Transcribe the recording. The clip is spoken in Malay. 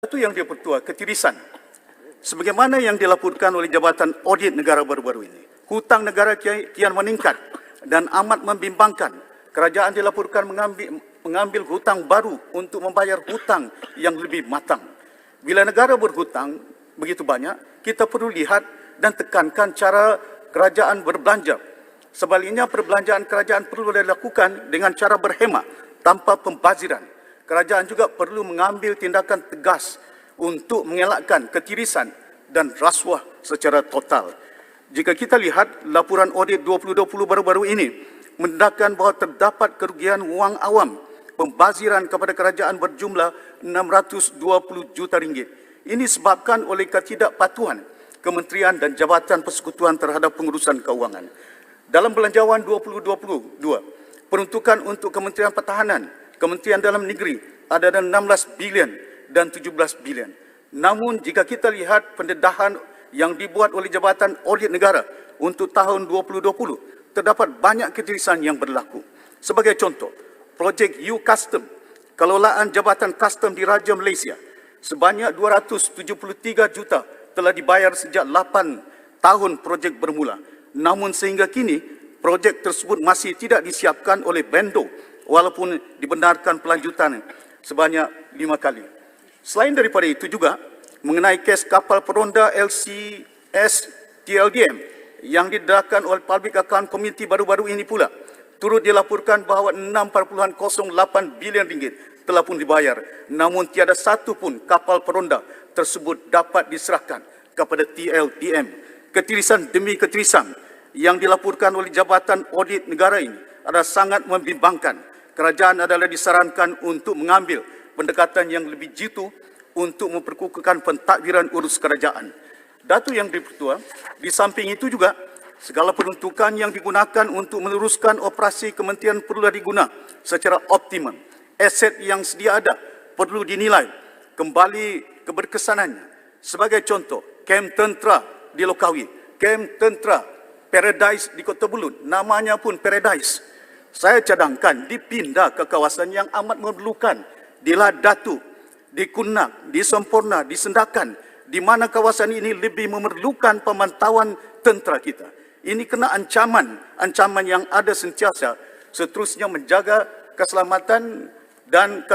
Itu yang dia pertua, ketirisan. Sebagaimana yang dilaporkan oleh Jabatan Audit Negara baru-baru ini, hutang negara kian meningkat dan amat membimbangkan. Kerajaan dilaporkan mengambil hutang baru untuk membayar hutang yang lebih matang. Bila negara berhutang begitu banyak, kita perlu lihat dan tekankan cara kerajaan berbelanja. Sebaliknya, perbelanjaan kerajaan perlu dilakukan dengan cara berhemat tanpa pembaziran. Kerajaan juga perlu mengambil tindakan tegas untuk mengelakkan ketirisan dan rasuah secara total. Jika kita lihat laporan audit 2020 baru-baru ini, menandakan bahawa terdapat kerugian wang awam pembaziran kepada kerajaan berjumlah 620 juta ringgit. Ini disebabkan oleh ketidakpatuhan kementerian dan jabatan persekutuan terhadap pengurusan keuangan. Dalam belanjawan 2022, peruntukan untuk Kementerian Pertahanan, Kementerian Dalam Negeri ada 16 bilion dan 17 bilion. Namun jika kita lihat pendedahan yang dibuat oleh Jabatan Audit Negara untuk tahun 2020, terdapat banyak ketirisan yang berlaku. Sebagai contoh, projek U-Custom, kelolaan Jabatan Custom di Raja Malaysia, sebanyak 273 juta telah dibayar sejak 8 tahun projek bermula. Namun sehingga kini, projek tersebut masih tidak disiapkan oleh vendor walaupun dibenarkan pelanjutan sebanyak 5 kali. Selain daripada itu juga, mengenai kes kapal peronda LCS TLDM yang didedakan oleh Public Account Committee baru-baru ini pula, turut dilaporkan bahawa 6.08 bilion ringgit telah pun dibayar. Namun tiada satu pun kapal peronda tersebut dapat diserahkan kepada TLDM. Ketirisan demi ketirisan yang dilaporkan oleh Jabatan Audit Negara ini adalah sangat membimbangkan. Kerajaan adalah disarankan untuk mengambil pendekatan yang lebih jitu untuk memperkukuhkan pentadbiran urus kerajaan. Datu yang dipertua, di samping itu juga, segala peruntukan yang digunakan untuk meneruskan operasi kementerian perlu diguna secara optimum. Aset yang sedia ada perlu dinilai kembali keberkesanannya. Sebagai contoh, kem tentera di Lokawi, kem tentera Paradise di Kota Belud, namanya pun Paradise. Saya cadangkan dipindah ke kawasan yang amat memerlukan, di Ladatu, di Kunak, di Sempurna, di Sendakan, di mana kawasan ini lebih memerlukan pemantauan tentera kita. Ini kena ancaman yang ada sentiasa, seterusnya menjaga keselamatan dan